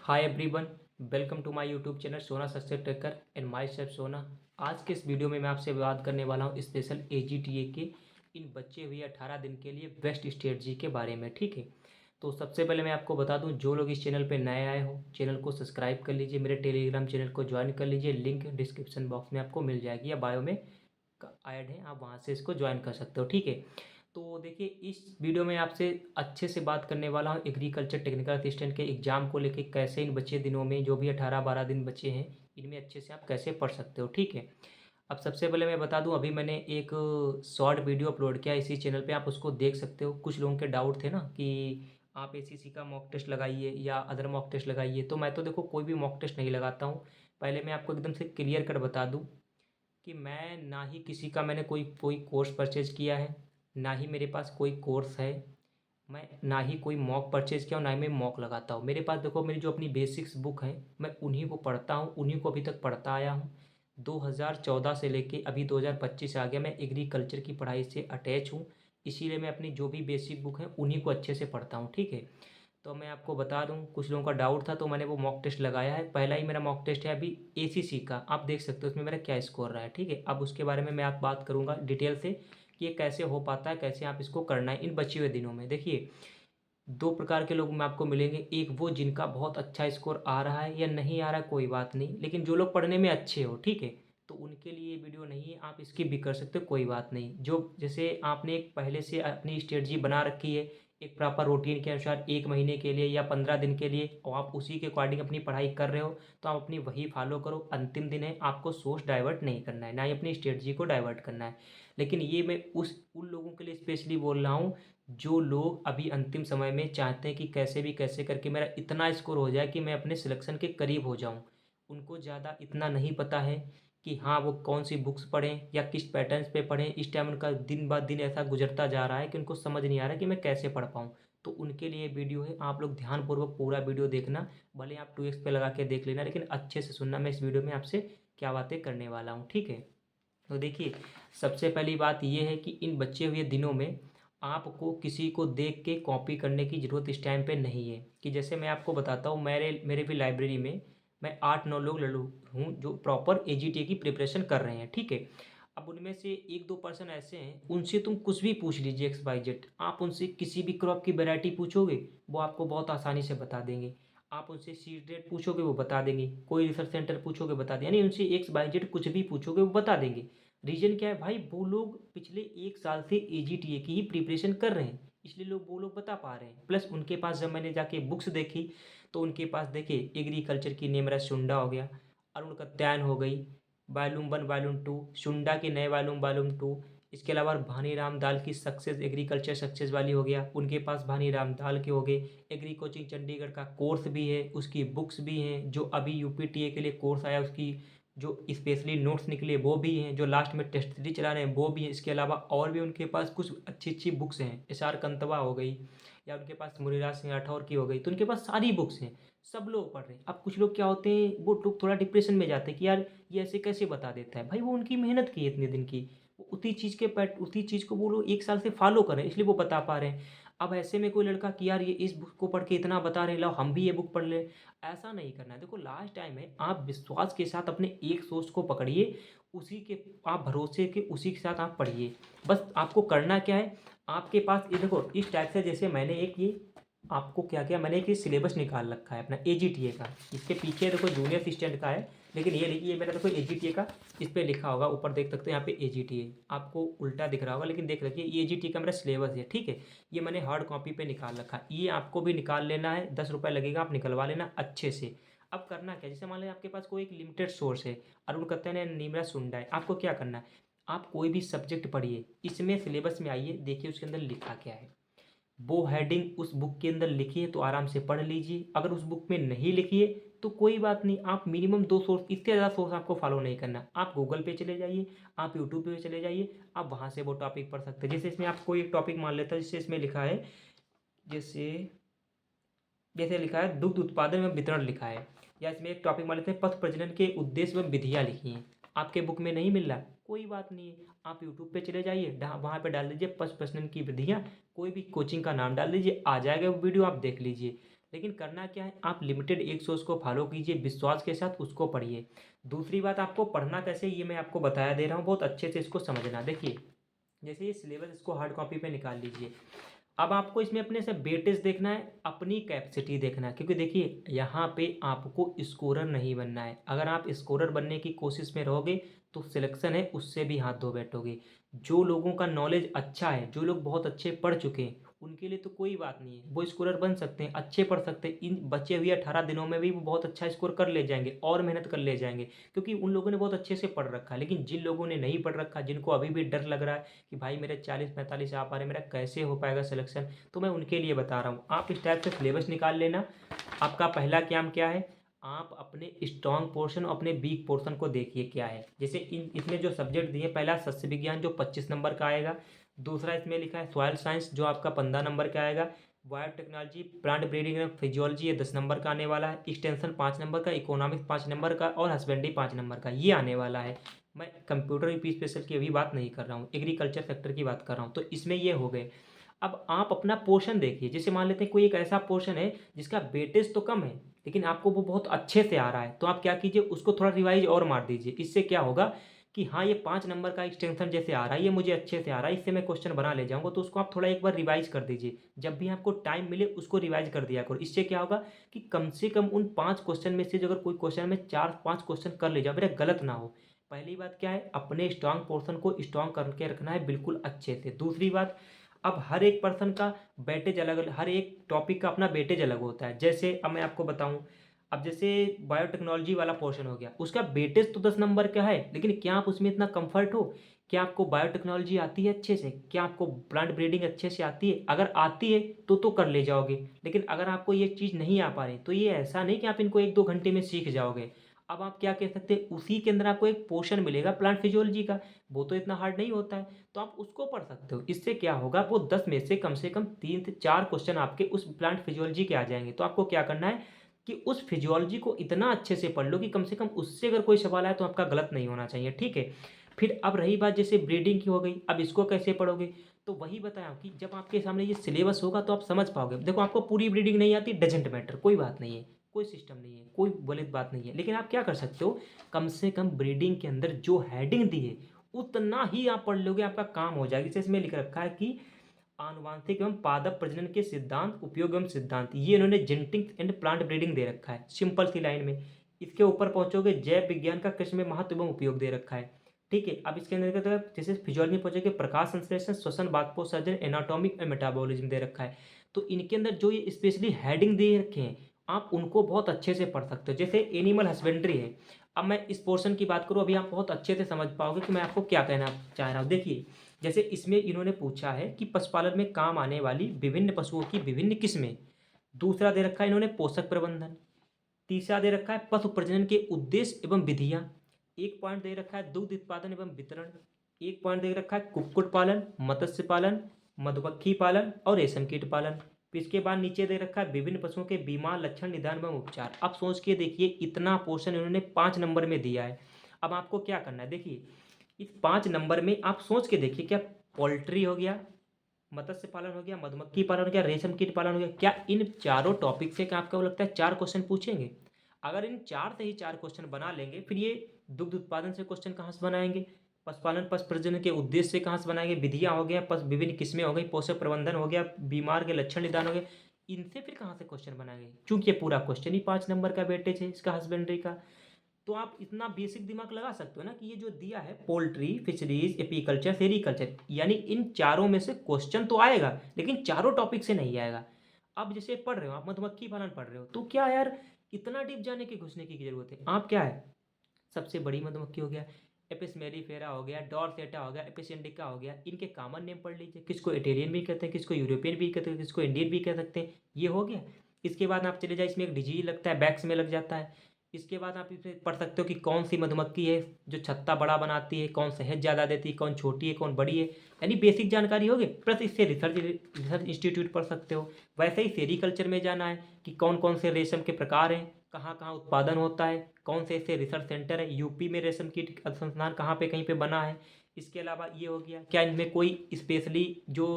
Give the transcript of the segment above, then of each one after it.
Hi everyone, welcome to my YouTube channel Sona success tracker and myself Sona. आज के इस video में मैं आपसे बात करने वाला हूँ स्पेशल एजीटीए के इन बचे हुए 18 दिन के लिए बेस्ट स्ट्रेटजी के बारे में। ठीक है, तो सबसे पहले मैं आपको बता दूं, जो लोग इस चैनल पे नए आए हो चैनल को सब्सक्राइब कर लीजिए, मेरे टेलीग्राम चैनल को ज्वाइन कर लीजिए। लिंक डिस्क्रिप्शन बॉक्स में आपको मिल जाएगी या बायो में ऐड है, आप वहाँ से इसको ज्वाइन कर सकते हो। ठीक है, तो देखिए इस वीडियो में आपसे अच्छे से बात करने वाला हूँ एग्रीकल्चर टेक्निकल असिस्टेंट के एग्ज़ाम को लेके, कैसे इन बचे दिनों में जो भी 18-12 दिन बचे हैं इनमें अच्छे से आप कैसे पढ़ सकते हो। ठीक है, अब सबसे पहले मैं बता दूं, अभी मैंने एक शॉर्ट वीडियो अपलोड किया इसी चैनल पे, आप उसको देख सकते हो। कुछ लोगों के डाउट थे ना कि आप एसीसी का मॉक टेस्ट लगाइए या अदर मॉक टेस्ट लगाइए, तो मैं तो देखो कोई भी मॉक टेस्ट नहीं लगाता हूँ। पहले मैं आपको एकदम से क्लियर कट बता दूँ कि मैं ना ही किसी का मैंने कोई कोई कोर्स परचेज किया है, ना ही मेरे पास कोई कोर्स है, मैं ना ही कोई मॉक परचेज किया हूँ, ना ही मैं मॉक लगाता हूँ। मेरे पास देखो मेरी जो अपनी बेसिक्स बुक है मैं उन्हीं को पढ़ता हूँ, उन्हीं को अभी तक पढ़ता आया हूँ। 2014 से लेके अभी 2025 आ गया, मैं एग्रीकल्चर की पढ़ाई से अटैच हूँ। इसीलिए मैं अपनी जो भी बेसिक बुक है उन्हीं को अच्छे से पढ़ता हूँ। ठीक है, तो मैं आपको बता दूं, कुछ लोगों का डाउट था तो मैंने वो मॉक टेस्ट लगाया है। पहला ही मेरा मॉक टेस्ट है अभी एसीसी का, आप देख सकते हो उसमें मेरा क्या स्कोर रहा है। ठीक है, अब उसके बारे में मैं आप बात करूंगा डिटेल से कि ये कैसे हो पाता है, कैसे आप इसको करना है इन बचे हुए दिनों में। देखिए, दो प्रकार के लोग में आपको मिलेंगे, एक वो जिनका बहुत अच्छा स्कोर आ रहा है या नहीं आ रहा है कोई बात नहीं, लेकिन जो लोग पढ़ने में अच्छे हो, ठीक है, तो उनके लिए ये वीडियो नहीं है, आप स्किप भी कर सकते हो कोई बात नहीं। जो जैसे आपने एक पहले से अपनी स्ट्रेटजी बना रखी है एक प्रॉपर रूटीन के अनुसार, 1 महीने के लिए या 15 दिन के लिए, और आप उसी के अकॉर्डिंग अपनी पढ़ाई कर रहे हो, तो आप अपनी वही फॉलो करो। अंतिम दिन है, आपको सोर्स डाइवर्ट नहीं करना है, ना ही अपनी स्ट्रेटजी को डाइवर्ट करना है। लेकिन ये मैं उन लोगों के लिए स्पेशली बोल रहा हूँ जो लोग अभी अंतिम समय में चाहते हैं कि कैसे भी कैसे करके मेरा इतना स्कोर हो जाए कि मैं अपने सिलेक्शन के करीब हो जाऊं। उनको ज़्यादा इतना नहीं पता है कि हाँ वो कौन सी बुक्स पढ़ें या किस पैटर्न्स पे पढ़ें। इस टाइम उनका दिन ब दिन ऐसा गुजरता जा रहा है कि उनको समझ नहीं आ रहा कि मैं कैसे पढ़ पाऊँ। तो उनके लिए वीडियो है, आप लोग ध्यानपूर्वक पूरा वीडियो देखना। भले आप 2x पे लगा के देख लेना, लेकिन अच्छे से सुनना मैं इस वीडियो में आपसे क्या बातें करने वाला हूँ। ठीक है, तो देखिए सबसे पहली बात यह है कि इन बचे हुए दिनों में आपको किसी को देख के कॉपी करने की ज़रूरत इस टाइम पे नहीं है। कि जैसे मैं आपको बताता हूँ, मेरे मेरे भी लाइब्रेरी में मैं 8-9 लोग लड़ू हूँ जो प्रॉपर एजीटीए की प्रिपरेशन कर रहे हैं। ठीक है, अब उनमें से 1-2% ऐसे हैं, उनसे तुम कुछ भी पूछ लीजिए एक्स वाई जेड, आप उनसे किसी भी क्रॉप की वैरायटी पूछोगे वो आपको बहुत आसानी से बता देंगे। आप उनसे सीड रेट पूछोगे वो बता देंगे, कोई रिसर्च सेंटर पूछोगे बता देंगे, यानी उनसे एक्स वाई जेड कुछ भी पूछोगे वो बता देंगे। रीजन क्या है भाई, वो लोग पिछले 1 साल से एजीटीए की ही प्रिपरेशन कर रहे हैं, इसलिए लोग वो लोग बता पा रहे हैं। प्लस उनके पास जब मैंने जाके बुक्स देखी तो उनके पास देखिए एग्रीकल्चर की नेमरा शुंडा हो गया, अरुण कत्यायन हो गई, वॉल्यूम 1 वॉल्यूम 2, शुंडा के नए वॉल्यूम 2। इसके अलावा भानी राम दाल की सक्सेस एग्रीकल्चर सक्सेस वाली हो गया, उनके पास भानी राम दाल के हो गए। एग्री कोचिंग चंडीगढ़ का कोर्स भी है, उसकी बुक्स भी हैं, जो अभी यूपीटीए के लिए कोर्स आया उसकी जो स्पेशली नोट्स निकले वो भी हैं, जो लास्ट में टेस्ट सीरीज चला रहे हैं वो भी हैं। इसके अलावा और भी उनके पास कुछ अच्छी अच्छी बुक्स हैं, एस आर कंतवा हो गई या उनके पास मुनिराज सिंह राठौर की हो गई, तो उनके पास सारी बुक्स हैं, सब लोग पढ़ रहे हैं। अब कुछ लोग क्या होते हैं, वो लोग थोड़ा डिप्रेशन में जाते हैं कि यार ये ऐसे कैसे बता देता है। भाई वो उनकी मेहनत की है इतने दिन की, वो उसी चीज़ को वो लोग 1 साल से फॉलो कर रहे हैं, इसलिए वो बता पा रहे हैं। अब ऐसे में कोई लड़का कि यार ये इस बुक को पढ़ के इतना बता रहे, लाओ हम भी ये बुक पढ़ ले, ऐसा नहीं करना है। देखो लास्ट टाइम है, आप विश्वास के साथ अपने एक सोर्स को पकड़िए, उसी के आप भरोसे के उसी के साथ आप पढ़िए। बस आपको करना क्या है, आपके पास ये देखो इस टाइप से, जैसे मैंने एक ये आपको क्या किया, मैंने एक ये सिलेबस निकाल रखा है अपना एजीटीए का। इसके पीछे देखो जूनियर असिस्टेंट का है, लेकिन ये देखिए ये मेरा देखो एजीटीए का, इस पर लिखा होगा ऊपर देख सकते हो यहाँ पे एजीटीए, आपको उल्टा दिख रहा होगा लेकिन देख रखिए ये एजीटीए का मेरा सिलेबस है। ठीक है, ये मैंने हार्ड कॉपी पे निकाल रखा है, ये आपको भी निकाल लेना है, 10 रुपये लगेगा, आप निकलवा लेना अच्छे से। अब करना क्या, जैसे मान लीजिए आपके पास कोई एक लिमिटेड सोर्स है, अरुण कत्ते ने नीमरा सुंडा है, आपको क्या करना है, आप कोई भी सब्जेक्ट पढ़िए, इसमें सिलेबस में आइए, देखिए उसके अंदर लिखा क्या है, वो हेडिंग उस बुक के अंदर लिखी है तो आराम से पढ़ लीजिए। अगर उस बुक में नहीं लिखी है तो कोई बात नहीं, आप मिनिमम 2 सोर्स, इससे ज़्यादा सोर्स आपको फॉलो नहीं करना। आप गूगल पे चले जाइए, आप यूट्यूब पे चले जाइए, आप वहाँ से वो टॉपिक पढ़ सकते हैं। जैसे इसमें आप कोई एक टॉपिक मान लेता है, जैसे इसमें लिखा है, जैसे जैसे लिखा है दुग्ध उत्पादन एवं वितरण लिखा है, या इसमें एक टॉपिक मान लेते हैं पशु प्रजनन के उद्देश्य एवं विधियाँ लिखी हैं, आपके बुक में नहीं मिल रहा कोई बात नहीं है, आप यूट्यूब पे चले जाइए, वहाँ पे डाल दीजिए पशु प्रजनन की विधियाँ, कोई भी कोचिंग का नाम डाल दीजिए, आ जाएगा वो वीडियो, आप देख लीजिए। लेकिन करना क्या है, आप लिमिटेड एक सोर्स को फॉलो कीजिए, विश्वास के साथ उसको पढ़िए। दूसरी बात, आपको पढ़ना कैसे ये मैं आपको बताया दे रहा हूँ, बहुत अच्छे से इसको समझना। देखिए, जैसे ये सिलेबस, इसको हार्ड कॉपी पे निकाल लीजिए। अब आपको इसमें अपने से वेटेज देखना है, अपनी कैपेसिटी देखना है, क्योंकि देखिए यहाँ पे आपको स्कोरर नहीं बनना है। अगर आप स्कोरर बनने की कोशिश में रहोगे तो सिलेक्शन है उससे भी हाथ धो बैठोगे। जो लोगों का नॉलेज अच्छा है, जो लोग बहुत अच्छे पढ़ चुके हैं, उनके लिए तो कोई बात नहीं है, वो स्कोरर बन सकते हैं, अच्छे पढ़ सकते हैं। इन बचे हुए 18 दिनों में भी वो बहुत अच्छा स्कोर कर ले जाएंगे और मेहनत कर ले जाएंगे, क्योंकि उन लोगों ने बहुत अच्छे से पढ़ रखा है। लेकिन जिन लोगों ने नहीं पढ़ रखा, जिनको अभी भी डर लग रहा है कि भाई मेरे 40-45 आ पा रहे, मेरा कैसे हो पाएगा सिलेक्शन, तो मैं उनके लिए बता रहा हूँ, आप इस टाइप से सिलेबस निकाल लेना। आपका पहला काम क्या है, आप अपने स्ट्रॉन्ग पोर्शन और अपने वीक पोर्शन को देखिए क्या है। जैसे इसमें जो सब्जेक्ट दिए, पहला सस्य विज्ञान जो 25 नंबर का आएगा। दूसरा इसमें लिखा है सॉइल साइंस जो आपका 15 नंबर का आएगा। Biotechnology, plant breeding and physiology ये 10 नंबर का आने वाला है। एक्सटेंशन 5 नंबर का, इकोनॉमिक्स 5 नंबर का और हस्बेंड्री 5 नंबर का ये आने वाला है। मैं कंप्यूटर यूपी स्पेशल की अभी बात नहीं कर रहा हूँ, एग्रीकल्चर सेक्टर की बात कर रहा हूँ। तो इसमें ये हो गए। अब आप अपना पोर्शन देखिए, जैसे मान लेते हैं कोई एक ऐसा पोर्शन है जिसका वेटेज तो कम है, लेकिन आपको वो बहुत अच्छे से आ रहा है, तो आप क्या कीजिए, उसको थोड़ा रिवाइज और मार दीजिए। इससे क्या होगा कि हाँ, ये 5 नंबर का एक्सटेंशन जैसे आ रहा है, ये मुझे अच्छे से आ रहा है, इससे मैं क्वेश्चन बना ले जाऊंगा, तो उसको आप थोड़ा एक बार रिवाइज कर दीजिए। जब भी आपको टाइम मिले उसको रिवाइज कर दिया करो। इससे क्या होगा कि कम से कम उन 5 क्वेश्चन में से जो अगर कोई क्वेश्चन में 4-5 क्वेश्चन कर ले जाओ, मेरा गलत ना हो। पहली बात क्या है, अपने स्ट्रांग पोर्शन को स्ट्रांग करके रखना है बिल्कुल अच्छे से। दूसरी बात, अब हर एक पर्सन का वेटेज अलग अलग, हर एक टॉपिक का अपना वेटेज अलग होता है। जैसे अब मैं आपको बताऊं, अब जैसे बायोटेक्नोलॉजी वाला पोर्शन हो गया, उसका वेटेज तो 10 नंबर का है, लेकिन क्या आप उसमें इतना कंफर्ट हो? क्या आपको बायोटेक्नोलॉजी आती है अच्छे से? क्या आपको प्लांट ब्रीडिंग अच्छे से आती है? अगर आती है तो कर ले जाओगे। लेकिन अगर आपको ये चीज़ नहीं आ पा रही, तो ये ऐसा नहीं कि आप इनको 1-2 घंटे में सीख जाओगे। अब आप क्या कह सकते हैं, उसी के अंदर आपको एक पोर्शन मिलेगा प्लांट फिजियोलॉजी का, वो तो इतना हार्ड नहीं होता है, तो आप उसको पढ़ सकते हो। इससे क्या होगा, वो 10 में से कम 3 से 4 क्वेश्चन आपके उस प्लांट फिजियोलॉजी के आ जाएंगे। तो आपको क्या करना है कि उस फिजियोलॉजी को इतना अच्छे से पढ़ लो कि कम से कम उससे अगर कोई सवाल आए तो आपका गलत नहीं होना चाहिए, ठीक है। फिर अब रही बात जैसे ब्रीडिंग की हो गई, अब इसको कैसे पढ़ोगे? तो वही बताया कि जब आपके सामने ये सिलेबस होगा तो आप समझ पाओगे। देखो, आपको पूरी ब्रीडिंग नहीं आती, डजेंट मैटर, कोई बात नहीं है, कोई सिस्टम नहीं है, कोई गलत बात नहीं है। लेकिन आप क्या कर सकते हो, कम से कम ब्रीडिंग के अंदर जो हेडिंग दी है उतना ही आप पढ़ लोगे, आपका काम हो जाएगा। जैसे इसमें लिख रखा है कि आनुवांशिक एवं पादप प्रजनन के सिद्धांत, उपयोग एवं सिद्धांत, ये इन्होंने जेनेटिक्स एंड प्लांट ब्रीडिंग दे रखा है सिंपल सी लाइन में। इसके ऊपर पहुंचोगे, जैव विज्ञान का कृषि में महत्व एवं उपयोग दे रखा है, ठीक है। अब इसके अंदर क्या, जैसे फिजियोलॉजी में पहुंचोगे, प्रकाश संश्लेषण, श्वसन, बाष्पोत्सर्जन, एनाटॉमिक एंड मेटाबॉलिज्म दे रखा है। तो इनके अंदर जो ये स्पेशली हेडिंग दे रखे हैं, आप उनको बहुत अच्छे से पढ़ सकते हो। जैसे एनिमल हस्बेंड्री है, अब मैं इस पोर्शन की बात करूँ, अभी आप बहुत अच्छे से समझ पाओगे कि मैं आपको क्या कहना चाह रहा हूँ। देखिए, जैसे इसमें इन्होंने पूछा है कि पशुपालन में काम आने वाली विभिन्न पशुओं की विभिन्न किस्में। दूसरा दे रखा है इन्होंने पोषक प्रबंधन। तीसरा दे रखा है पशु प्रजनन के उद्देश्य एवं विधियां। एक पॉइंट दे रखा है दुग्ध उत्पादन एवं वितरण। एक पॉइंट दे रखा है कुक्कुट पालन, मत्स्य पालन, मधुमक्खी पालन और रेशम कीट पालन। फिर इसके बाद नीचे दे रखा है विभिन्न पशुओं के बीमार लक्षण, निदान एवं उपचार। अब सोच के देखिए, इतना पोर्शन इन्होंने 5 नंबर में दिया है। अब आपको क्या करना है, देखिए इस 5 नंबर में आप सोच के देखिए, क्या पोल्ट्री हो गया, मत्स्य पालन हो गया, मधुमक्खी पालन हो गया, रेशम कीट पालन हो गया, क्या इन चारों टॉपिक से क्या आपको लगता है 4 क्वेश्चन पूछेंगे? अगर इन 4 से ही 4 क्वेश्चन बना लेंगे, फिर ये दुग्ध उत्पादन से क्वेश्चन कहाँ से बनाएंगे, पशुपालन पशु प्रजनन के उद्देश्य से कहाँ से बनाएंगे, विधियाँ हो गया, पशु विभिन्न किस्में हो गई, पोषक प्रबंधन हो गया, बीमार के लक्षण निदान हो गए, इनसे फिर कहाँ से क्वेश्चन बनाएंगे? क्योंकि ये पूरा क्वेश्चन ही 5 नंबर का वेटेज है इसका हस्बेंड्री का। तो आप इतना बेसिक दिमाग लगा सकते हो ना कि ये जो दिया है पोल्ट्री, फिशरीज, एपीकल्चर, सेरीकल्चर, यानी इन चारों में से क्वेश्चन तो आएगा, लेकिन चारों टॉपिक से नहीं आएगा। अब जैसे पढ़ रहे हो आप, मधुमक्खी पालन पढ़ रहे हो, तो क्या यार इतना डीप जाने की घुसने की जरूरत है? आप क्या है, सबसे बड़ी मधुमक्खी हो गया, एपिस मेलिफेरा हो गया, डॉर्सेटा हो गया, एपिस इंडिका हो गया, इनके कॉमन नेम पढ़ लीजिए। किसको इटालियन भी कहते हैं, किसको यूरोपियन भी कहते हैं, किसको इंडियन भी कह सकते हैं, ये हो गया। इसके बाद आप चले जाए, इसमें एक डिजीज लगता है, बैक्स में लग जाता है। इसके बाद आप इसमें पढ़ सकते हो कि कौन सी मधुमक्खी है जो छत्ता बड़ा बनाती है, कौन शहद ज़्यादा देती है, कौन छोटी है, कौन बड़ी है, यानी बेसिक जानकारी होगी। प्लस इससे रिसर्च रिसर्च इंस्टीट्यूट पढ़ सकते हो। वैसे ही सेरीकल्चर में जाना है कि कौन कौन से रेशम के प्रकार हैं, कहाँ कहाँ उत्पादन होता है, कौन से ऐसे रिसर्च सेंटर है, यूपी में रेशम कीट अनुसंधान कहाँ पे कहीं पे बना है। इसके अलावा ये हो गया, क्या इनमें कोई स्पेशली जो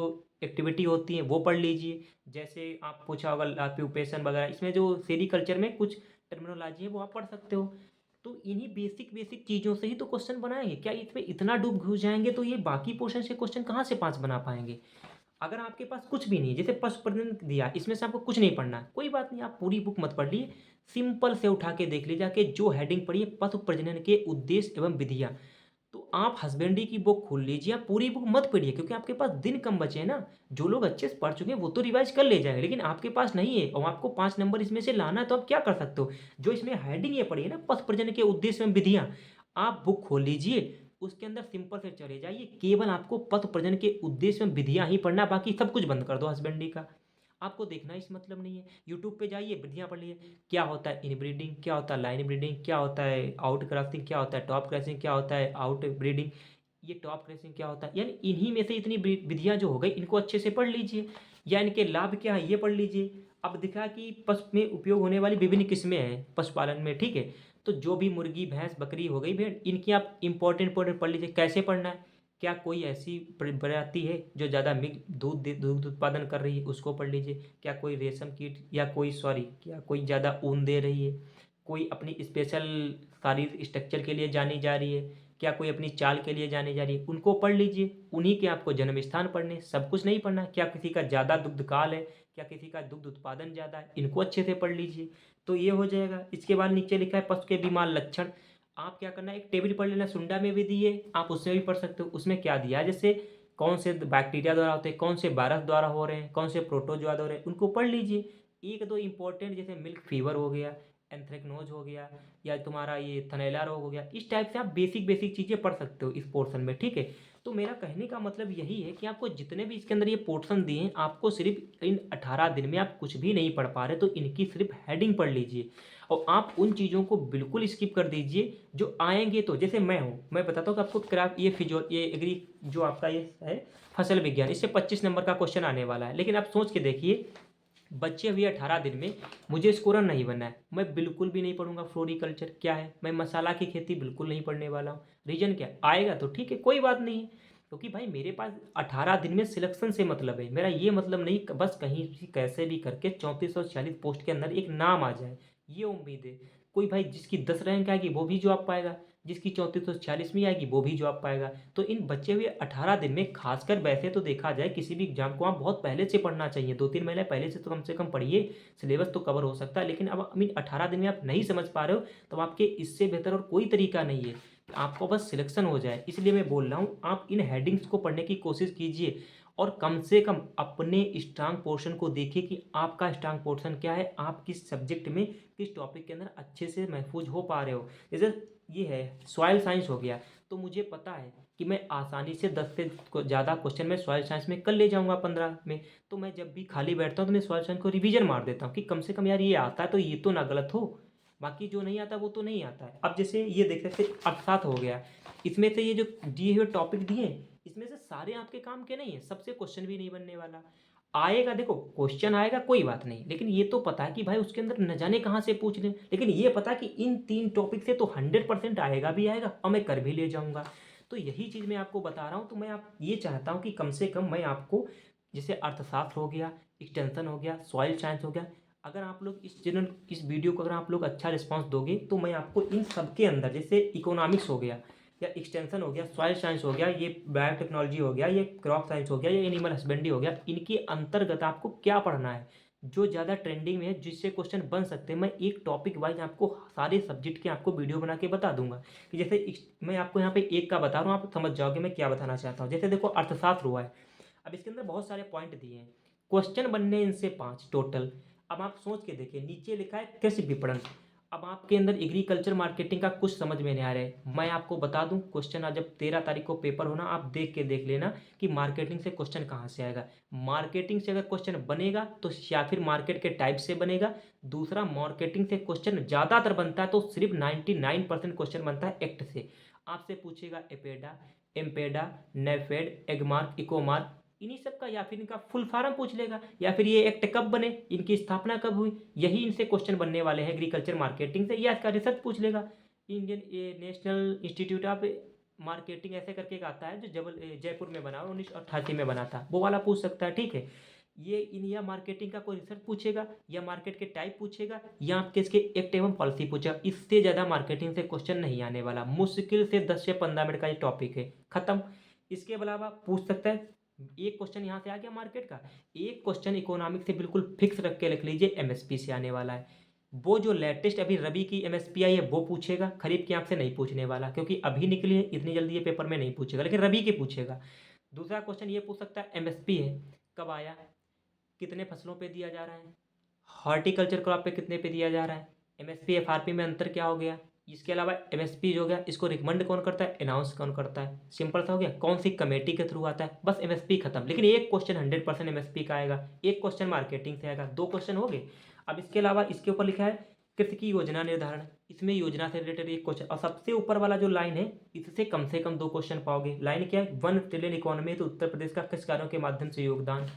एक्टिविटी होती हैं वो पढ़ लीजिए। जैसे आप पूछा होगा ऑक्यूपेशन वगैरह, इसमें जो सेरीकल्चर में कुछ टर्मिनोलॉजी है वो आप पढ़ सकते हो। तो इन्हीं बेसिक बेसिक चीज़ों से ही तो क्वेश्चन बनाएंगे। क्या इसमें इतना डूब घुस जाएंगे तो ये बाकी पोर्शन से क्वेश्चन कहाँ से 5 बना पाएंगे। अगर आपके पास कुछ भी नहीं है, जैसे पशु प्रजनन दिया, इसमें से आपको कुछ नहीं पढ़ना है, कोई बात नहीं, आप पूरी बुक मत पढ़ लिए, सिंपल से उठा के देख लीजिए कि जो हेडिंग पढ़ी है पशु प्रजनन के उद्देश्य एवं विधियाँ। तो आप हस्बेंड्री की बुक खोल लीजिए, आप पूरी बुक मत पढ़िए, क्योंकि आपके पास दिन कम बचे हैं ना। जो लोग अच्छे से पढ़ चुके हैं वो तो रिवाइज कर ले जाएंगे, लेकिन आपके पास नहीं है और आपको 5 नंबर इसमें से लाना है, तो आप क्या कर सकते हो। जो इसमें हेडिंग ये पढ़ी है ना, पशु प्रजनन के उद्देश्य एवं विधियाँ, आप बुक खोल लीजिए, उसके अंदर सिंपल से चले जाइए, केवल आपको पशु प्रजनन के उद्देश्य एवं विधियाँ ही पढ़ना, बाकी सब कुछ बंद कर दो हस्बेंड्री का। आपको देखना इस मतलब नहीं है। यूट्यूब पे जाइए, विधियाँ पढ़ लीजिए, क्या होता है इनब्रीडिंग, क्या होता है लाइन ब्रीडिंग, क्या होता है आउट क्रॉसिंग, क्या होता है टॉप क्रॉसिंग, क्या होता है आउट ब्रीडिंग, ये टॉप क्रॉसिंग क्या होता है। यानी इन्हीं में से इतनी विधियाँ जो हो गई, इनको अच्छे से पढ़ लीजिए, या इनके लाभ क्या है ये पढ़ लीजिए। अब दिखा कि पशु में उपयोग होने वाली विभिन्न किस्में हैं पशुपालन में, ठीक है। तो जो भी मुर्गी भैंस बकरी हो गई भेड़, इनकी आप इंपॉर्टेंट पढ़ लीजिए। कैसे पढ़ना है, क्या कोई ऐसी प्रजाति है जो ज़्यादा दूध उत्पादन कर रही है, उसको पढ़ लीजिए। क्या कोई रेशम कीट या क्या कोई ज़्यादा ऊन दे रही है, कोई अपनी स्पेशल शारीरिक स्ट्रक्चर के लिए जानी जा रही है, क्या कोई अपनी चाल के लिए जानी जा रही है, उनको पढ़ लीजिए। उन्हीं के आपको जन्म स्थान पढ़ने, सब कुछ नहीं पढ़ना। क्या किसी का ज़्यादा दुग्ध काल है, क्या किसी का दुग्ध उत्पादन ज़्यादा है, इनको अच्छे से पढ़ लीजिए। तो ये हो जाएगा। इसके बाद नीचे लिखा है पशु के बीमार लक्षण। आप क्या करना है, एक टेबल पढ़ लेना, सुंडा में भी दिए, आप उसमें भी पढ़ सकते हो। उसमें क्या दिया है, जैसे कौन से बैक्टीरिया द्वारा होते हैं, कौन से वायरस द्वारा हो रहे हैं, कौन से प्रोटोजोआ द्वारा हो रहे हैं, उनको पढ़ लीजिए। एक दो इंपॉर्टेंट, जैसे मिल्क फीवर हो गया, एंथ्रेक्नोज हो गया, या तुम्हारा ये थनैला रोग हो गया, इस टाइप से आप बेसिक बेसिक चीज़ें पढ़ सकते हो इस पोर्शन में, ठीक है। तो मेरा कहने का मतलब यही है कि आपको जितने भी इसके अंदर ये पोर्शन दिए हैं, आपको सिर्फ इन 18 दिन में आप कुछ भी नहीं पढ़ पा रहे, तो इनकी सिर्फ हेडिंग पढ़ लीजिए, और आप उन चीज़ों को बिल्कुल स्किप कर दीजिए जो आएंगे। तो जैसे मैं बताता हूँ कि आपको क्राफ्ट ये एग्री जो आपका ये है फसल विज्ञान, इससे 25 नंबर का क्वेश्चन आने वाला है। लेकिन आप सोच के देखिए, बच्चे हुए 18 दिन में मुझे स्कोरर नहीं बनना है, मैं बिल्कुल भी नहीं पढ़ूंगा फ्लोरिकल्चर क्या है, मैं मसाला की खेती बिल्कुल नहीं पढ़ने वाला हूँ। रीजन क्या आएगा तो ठीक है, कोई बात नहीं है, क्योंकि भाई मेरे पास 18 दिन में सिलेक्शन से मतलब है। मेरा ये मतलब नहीं बस कहीं भी कैसे भी करके 3446 पोस्ट के अंदर एक नाम आ जाए, ये उम्मीद है। कोई भाई जिसकी 10 रैंक आएगी वो भी जॉब पाएगा, जिसकी 3446 में आएगी वो भी जॉब पाएगा। तो इन बचे हुए 18 दिन में, खासकर वैसे तो देखा जाए किसी भी एग्जाम को आप बहुत पहले से पढ़ना चाहिए, 2-3 महीने पहले से कम पढ़िए, सिलेबस तो कवर हो सकता है। लेकिन अब इन 18 दिन में आप नहीं समझ पा रहे हो, तो आपके इससे बेहतर और कोई तरीका नहीं है, आपको बस सिलेक्शन हो जाए। इसलिए मैं बोल रहा हूँ, आप इन हेडिंग्स को पढ़ने की कोशिश कीजिए, और कम से कम अपने स्ट्रांग पोर्शन को देखिए कि आपका स्ट्रांग पोर्शन क्या है, आप किस सब्जेक्ट में किस टॉपिक के अंदर अच्छे से महफूज हो पा रहे हो। जैसे ये है सॉइल साइंस हो गया, तो मुझे पता है कि मैं आसानी से 10 से ज़्यादा क्वेश्चन मैं सॉइल साइंस में कर ले जाऊंगा 15 में। तो मैं जब भी खाली बैठता हूँ तो मैं सॉइल साइंस को रिवीजन मार देता हूँ कि कम से कम यार ये आता है तो ये तो ना गलत हो, बाकी जो नहीं आता वो तो नहीं आता है। अब जैसे ये देख सकते अर्थशास्त्र हो गया, इसमें से ये जो दिए हुए टॉपिक दिए, इसमें से सारे आपके काम के नहीं है, सबसे क्वेश्चन भी नहीं बनने वाला। आएगा, देखो क्वेश्चन आएगा कोई बात नहीं, लेकिन ये तो पता है कि भाई उसके अंदर न जाने कहाँ से पूछ लें, लेकिन ये पता कि इन 3 टॉपिक से तो 100% आएगा भी आएगा और मैं कर भी ले जाऊंगा। तो यही चीज़ मैं आपको बता रहा हूँ। तो मैं आप ये चाहता हूँ कि कम से कम मैं आपको, जैसे अर्थशास्त्र हो गया, एक्सटेंशन हो गया, सॉइल साइंस हो गया, अगर आप लोग इस वीडियो को अगर आप लोग अच्छा रिस्पांस दोगे, तो मैं आपको इन सब के अंदर, जैसे इकोनॉमिक्स हो गया, या एक्सटेंशन हो गया, सॉइल साइंस हो गया, ये बायोटेक्नोलॉजी हो गया, ये क्रॉप साइंस हो गया, ये एनिमल हस्बेंड्री हो गया, इनके अंतर्गत आपको क्या पढ़ना है, जो ज़्यादा ट्रेंडिंग में है, जिससे क्वेश्चन बन सकते हैं। मैं एक टॉपिक वाइज आपको सारे सब्जेक्ट के आपको वीडियो बना के बता दूंगा, कि जैसे मैं आपको यहाँ पे एक का बता रहा हूँ, आप समझ जाओगे मैं क्या बताना चाहता हूँ। जैसे देखो अर्थशास्त्र हुआ है, अब इसके अंदर बहुत सारे पॉइंट दिए हैं, क्वेश्चन बनने इनसे 5 टोटल। अब आप सोच के देखिए, नीचे लिखा है कृषि विपणन। अब आपके अंदर एग्रीकल्चर मार्केटिंग का कुछ समझ में नहीं आ रहा है, मैं आपको बता दूं, क्वेश्चन आज जब 13 तारीख को पेपर होना, आप देख लेना कि मार्केटिंग से क्वेश्चन कहाँ से आएगा। मार्केटिंग से अगर क्वेश्चन बनेगा तो या फिर मार्केट के टाइप से बनेगा। दूसरा, मार्केटिंग से क्वेश्चन ज़्यादातर बनता है, तो सिर्फ 99% क्वेश्चन बनता है एक्ट से। आपसे पूछेगा एपेडा, एम्पेडा, नेफेड, एगमार्क, इकोमार्क, इन्हीं सब का, या फिर इनका फुल फॉर्म पूछ लेगा, या फिर ये एक्ट कब बने, इनकी स्थापना कब हुई, यही इनसे क्वेश्चन बनने वाले हैं एग्रीकल्चर मार्केटिंग से, या इसका रिसर्च पूछ लेगा, Indian national institute of marketing ऐसे करके एक आता है जो जयपुर में बना, 1988 में बना था, वो वाला पूछ सकता है। ठीक है, ये इन या मार्केटिंग का कोई रिसर्च पूछेगा, या मार्केट के टाइप पूछेगा, या आपके इसके एक्ट एवं पॉलिसी पूछेगा। इससे ज़्यादा मार्केटिंग से क्वेश्चन नहीं आने वाला, मुश्किल से 10 से 15 मिनट का ये टॉपिक है, खत्म। इसके अलावा पूछ सकता है, एक क्वेश्चन यहाँ से आ गया मार्केट का, एक क्वेश्चन इकोनॉमिक से बिल्कुल फिक्स रख के लिख लीजिए, एमएसपी से आने वाला है। वो जो लेटेस्ट अभी रबी की एमएसपी आई है वो पूछेगा, खरीफ की आपसे नहीं पूछने वाला, क्योंकि अभी निकली है, इतनी जल्दी ये पेपर में नहीं पूछेगा, लेकिन रबी के पूछेगा। दूसरा क्वेश्चन ये पूछ सकता है, एमएसपी है, कब आया, कितने फसलों पे दिया जा रहा है, हॉर्टिकल्चर क्रॉप पे कितने पे दिया जा रहा है, एमएसपी एफआरपी में अंतर क्या हो गया। इसके अलावा एमएसपी जो हो गया, इसको रिकमेंड कौन करता है, अनाउंस कौन करता है, सिंपल सा हो गया, कौन सी कमेटी के थ्रू आता है, बस एमएसपी खत्म। लेकिन एक क्वेश्चन 100% एमएसपी का आएगा, एक क्वेश्चन मार्केटिंग से आएगा, 2 क्वेश्चन हो गए। अब इसके अलावा इसके ऊपर लिखा है कृषि की योजना निर्धारण, इसमें योजना से रिलेटेड एक क्वेश्चन, और सबसे ऊपर वाला जो लाइन है इससे कम से कम 2 क्वेश्चन पाओगे। लाइन क्या है, 1 ट्रिलियन इकोनॉमी तो उत्तर प्रदेश का किस कार्यों के माध्यम से योगदान,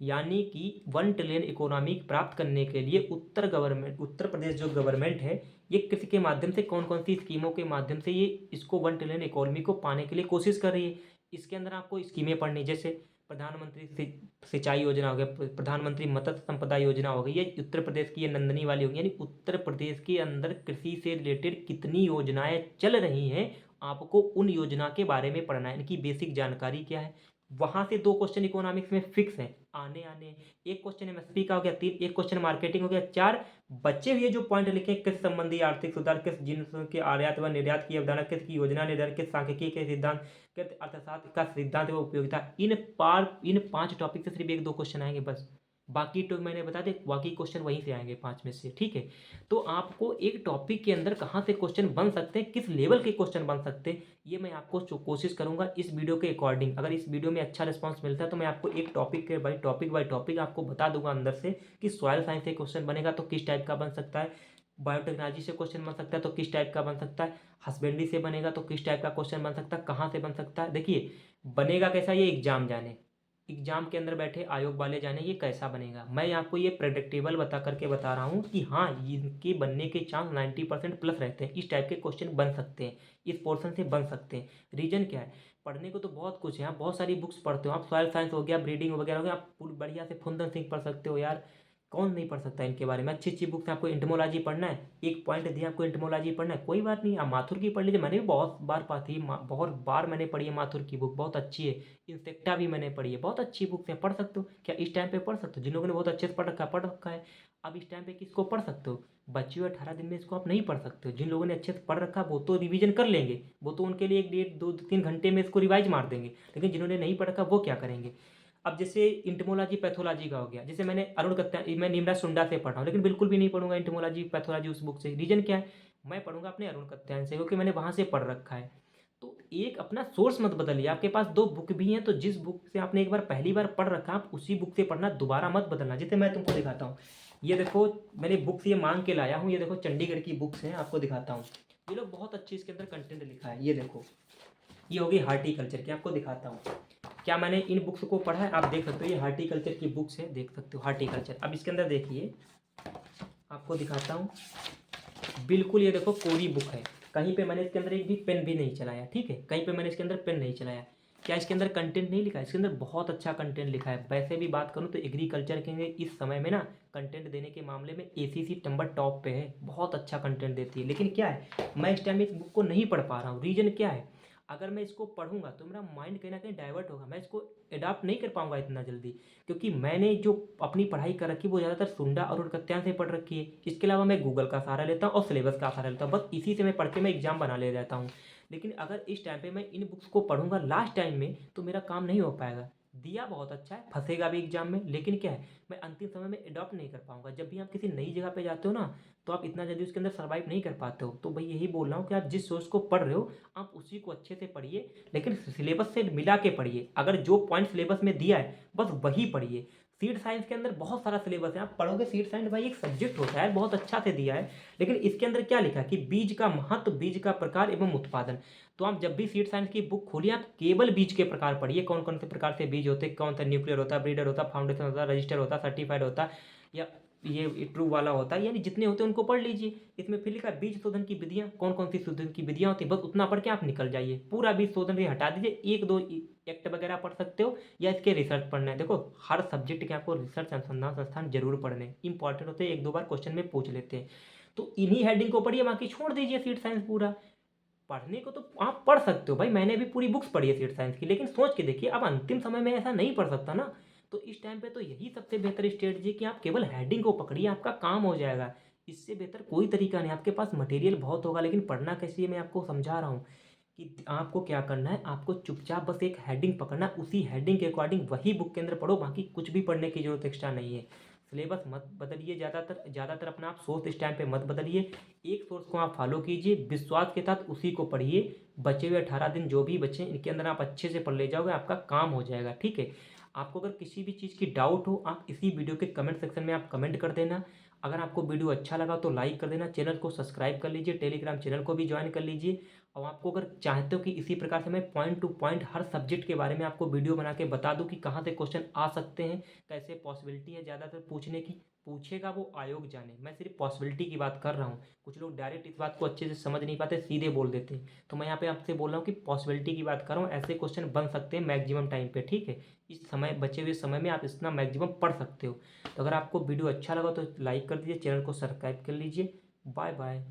यानी कि 1 ट्रिलियन इकोनॉमी प्राप्त करने के लिए उत्तर प्रदेश जो गवर्नमेंट है, ये किसी के माध्यम से, कौन कौन सी स्कीमों के माध्यम से ये इसको 1 ट्रिलियन इकोनॉमी को पाने के लिए कोशिश कर रही है। इसके अंदर आपको स्कीमें पढ़नी, जैसे प्रधानमंत्री सिंचाई योजना हो गया, प्रधानमंत्री मत्स्य संपदा योजना हो गई, ये उत्तर प्रदेश की ये नंदनी वाली होगी, यानी उत्तर प्रदेश के अंदर कृषि से रिलेटेड कितनी योजनाएं चल रही हैं, आपको उन योजना के बारे में पढ़ना है, इनकी बेसिक जानकारी क्या है। वहां से 2 क्वेश्चन इकोनॉमिक्स में फिक्स है, आने एक क्वेश्चन एमएसपी का हो गया, 3 एक क्वेश्चन मार्केटिंग हो गया, 4 बचे हुए जो पॉइंट लिखे, किस संबंधी आर्थिक सुधार, किस जिन्स के आयात व निर्यात की अवधारणा, किसकी योजना निर्धारण, किस सांख्यिकी के सिद्धांत, किस अर्थशास्त्र का सिद्धांत व उपयोगिता, इन 5 टॉपिक से सिर्फ 1-2 क्वेश्चन आएंगे बस। बाकी तो मैंने बता दे, बाकी क्वेश्चन वहीं से आएंगे 5 में से। ठीक है, तो आपको एक टॉपिक के अंदर कहाँ से क्वेश्चन बन सकते हैं, किस लेवल के क्वेश्चन बन सकते हैं, ये मैं आपको कोशिश करूंगा इस वीडियो के अकॉर्डिंग। अगर इस वीडियो में अच्छा रिस्पांस मिलता है तो मैं आपको एक टॉपिक बाय टॉपिक आपको बता दूंगा अंदर से कि सॉइल साइंस से क्वेश्चन बनेगा तो किस टाइप का बन सकता है, बायोटेक्नोलॉजी से क्वेश्चन बन सकता है तो किस टाइप का बन सकता है, हस्बेंड्री से बनेगा तो किस टाइप का क्वेश्चन बन सकता है, कहाँ से बन सकता है। देखिए बनेगा कैसा, ये एग्जाम जाने, एग्जाम के अंदर बैठे आयोग वाले जाने ये कैसा बनेगा। मैं आपको ये प्रेडिक्टेबल बता करके बता रहा हूँ कि हाँ, इनके बनने के चांस 90% प्लस रहते हैं, इस टाइप के क्वेश्चन बन सकते हैं, इस पोर्शन से बन सकते हैं। रीजन क्या है, पढ़ने को तो बहुत कुछ है, आप बहुत सारी बुक्स पढ़ते हो, आप सॉइल साइंस हो गया, ब्रीडिंग वगैरह हो गया, आप पूरी बढ़िया से फुंदन सिंह पढ़ सकते हो यार, कौन नहीं पढ़ सकता इनके बारे में। अच्छी अच्छी बुक्स हैं, आपको इंटमोलॉजी पढ़ना है, एक पॉइंट दिया आपको इंटमोलॉजी पढ़ना है, कोई बात नहीं, आप माथुर की पढ़ लीजिए, मैंने भी बहुत बार मैंने पढ़ी है माथुर की बुक, बहुत अच्छी है। इंसेक्टा भी मैंने पढ़ी है, बहुत अच्छी बुक्स हैं, पढ़ सकते हो। क्या इस टाइम पे पढ़ सकते हो, जिन लोगों ने बहुत अच्छे से पढ़ रखा है। अब इस टाइम पे किसको पढ़ सकते हो, बच्चे हुए 18 दिन में इसको आप नहीं पढ़ सकते हो। जिन लोगों ने अच्छे से पढ़ रखा वो तो रिवीजन कर लेंगे, वो तो उनके लिए 1 1.5 2 3 घंटे में इसको रिवाइज मार देंगे, लेकिन जिन्होंने नहीं पढ़ रखा वो क्या करेंगे। अब जैसे इंटमोलॉजी पैथोलॉजी का हो गया, जैसे मैं नीमराज सुंडा से पढ़ा हूँ, लेकिन बिल्कुल भी नहीं पढ़ूंगा इंटमोलॉजी पैथोलॉजी उस बुक से। रीजन क्या है, मैं पढ़ूंगा अपने अरुण कत्यायन से, क्योंकि मैंने वहां से पढ़ रखा है। तो एक अपना सोर्स मत बदलिए, आपके पास 2 बुक भी हैं तो जिस बुक से आपने एक बार पहली बार पढ़ रखा आप उसी बुक से पढ़ना, दोबारा मत बदलना। जैसे मैं तुमको दिखाता हूँ, ये देखो मैंने बुक्स ये मांग के लाया हूँ, ये देखो चंडीगढ़ की बुक्स हैं, आपको दिखाता हूँ। ये लोग बहुत अच्छी इसके अंदर कंटेंट लिखा है, ये देखो ये होगी हार्टिकल्चर की, आपको दिखाता हूँ। क्या मैंने इन बुक्स को पढ़ा है, आप देख सकते हो, ये हार्टिकल्चर की बुक्स है, देख सकते हो हार्टिकल्चर। अब इसके अंदर देखिए, आपको दिखाता हूँ, बिल्कुल ये देखो कोरी बुक है, कहीं पे मैंने इसके अंदर एक भी पेन भी नहीं चलाया। ठीक है, कहीं पे मैंने इसके अंदर पेन नहीं चलाया। क्या इसके अंदर कंटेंट नहीं लिखा है, इसके अंदर बहुत अच्छा कंटेंट लिखा है। वैसे भी बात करूँ तो एग्रीकल्चर के इस समय में ना कंटेंट देने के मामले में एसीसी नंबर टॉप पे है, बहुत अच्छा कंटेंट देती है। लेकिन क्या है, मैं इस टाइम इस बुक को नहीं पढ़ पा रहा हूँ। रीजन क्या है, अगर मैं इसको पढ़ूंगा तो मेरा माइंड कहीं ना कहीं डाइवर्ट होगा, मैं इसको अडॉप्ट नहीं कर पाऊंगा इतना जल्दी, क्योंकि मैंने जो अपनी पढ़ाई कर रखी है वो ज़्यादातर सुंडा और कत्यान से पढ़ रखी है। इसके अलावा मैं गूगल का सहारा लेता हूँ और सिलेबस का सहारा लेता हूँ, बस इसी से मैं पढ़ के मैं एग्जाम बना ले जाता हूँ। लेकिन अगर इस टाइम पे मैं इन बुक्स को पढ़ूंगा लास्ट टाइम में तो मेरा काम नहीं हो पाएगा। दिया बहुत अच्छा है, फंसेगा भी एग्जाम में, लेकिन क्या है, मैं अंतिम समय में अडॉप्ट नहीं कर पाऊंगा। जब भी आप किसी नई जगह पे जाते हो ना, तो आप इतना जल्दी उसके अंदर सर्वाइव नहीं कर पाते हो। तो भाई यही बोल रहा हूँ कि आप जिस सोर्स को पढ़ रहे हो आप उसी को अच्छे से पढ़िए, लेकिन सिलेबस से मिला के पढ़िए। अगर जो पॉइंट सिलेबस में दिया है बस वही पढ़िए। सीड साइंस के अंदर बहुत सारा सिलेबस है, आप पढ़ोगे सीड साइंस, भाई एक सब्जेक्ट होता है, बहुत अच्छा से दिया है। लेकिन इसके अंदर क्या लिखा है कि बीज का महत्व, बीज का प्रकार एवं उत्पादन। तो आप जब भी सीड साइंस की बुक खोलिए, आप केवल बीज के प्रकार पढ़िए, कौन कौन से प्रकार से बीज होते हैं, कौन सा न्यूक्लियर होता है, ब्रीडर होता है, फाउंडेशन होता है, रजिस्टर होता है, सर्टिफाइड होता है, या ये ट्रू वाला होता है, यानी जितने होते हैं उनको पढ़ लीजिए। इसमें फिर लिखा है बीज शोधन की विधियाँ, कौन कौन सी शोधन की विधियाँ होती है, बस उतना पढ़ के आप निकल जाइए। पूरा बीज शोधन ये हटा दीजिए, एक दो एक्ट वगैरह पढ़ सकते हो या इसके रिसर्च पढ़ना है। देखो हर सब्जेक्ट के आपको रिसर्च अनुसंधान संस्थान जरूर पढ़ने हैं, इंपॉर्टेंट होते हैं, एक दो बार क्वेश्चन में पूछ लेते हैं। तो इन्हीं हेडिंग को पढ़िए, बाकी छोड़ दीजिए सीट साइंस पूरा। पढ़ने को तो आप पढ़ सकते हो भाई, मैंने भी पूरी बुक्स पढ़ी है सीट साइंस की, लेकिन सोच के देखिए अब अंतिम समय में ऐसा नहीं पढ़ सकता ना। तो इस टाइम पे तो यही सबसे बेहतर स्ट्रेटजी कि आप केवल हेडिंग को पकड़िए, आपका काम हो जाएगा। इससे बेहतर कोई तरीका नहीं। आपके पास मटेरियल बहुत होगा, लेकिन पढ़ना कैसे है मैं आपको समझा रहा हूँ कि आपको क्या करना है। आपको चुपचाप बस एक हेडिंग पकड़ना, उसी हेडिंग के अकॉर्डिंग वही बुक के अंदर पढ़ो, बाकी कुछ भी पढ़ने की जरूरत एक्स्ट्रा नहीं है। सिलेबस मत बदलिए, ज़्यादातर अपना आप सोर्स इस टाइम पे मत बदलिए। एक सोर्स को आप फॉलो कीजिए, विश्वास के साथ उसी को पढ़िए। बचे हुए 18 दिन जो भी बचे इनके अंदर आप अच्छे से पढ़ ले जाओगे, आपका काम हो जाएगा। ठीक है, आपको अगर किसी भी चीज़ की डाउट हो, आप इसी वीडियो के कमेंट सेक्शन में आप कमेंट कर देना। अगर आपको वीडियो अच्छा लगा तो लाइक कर देना, चैनल को सब्सक्राइब कर लीजिए, टेलीग्राम चैनल को भी ज्वाइन कर लीजिए। और आपको अगर चाहते हो कि इसी प्रकार से मैं पॉइंट टू पॉइंट हर सब्जेक्ट के बारे में आपको वीडियो बना के बता दूं कि कहाँ से क्वेश्चन आ सकते हैं, कैसे पॉसिबिलिटी है ज़्यादातर पूछने की, पूछेगा वो आयोग जाने। मैं सिर्फ पॉसिबिलिटी की बात कर रहा हूँ। कुछ लोग डायरेक्ट इस बात को अच्छे से समझ नहीं पाते, सीधे बोल देते हैं। तो मैं यहाँ पे आपसे बोल रहा हूँ कि पॉसिबिलिटी की बात कर रहा हूँ, ऐसे क्वेश्चन बन सकते हैं मैक्सिमम टाइम पे। ठीक है, इस समय बचे हुए समय में आप इतना मैक्सिमम पढ़ सकते हो। तो अगर आपको वीडियो अच्छा लगा तो लाइक कर दीजिए, चैनल को सब्सक्राइब कर लीजिए। Bye bye.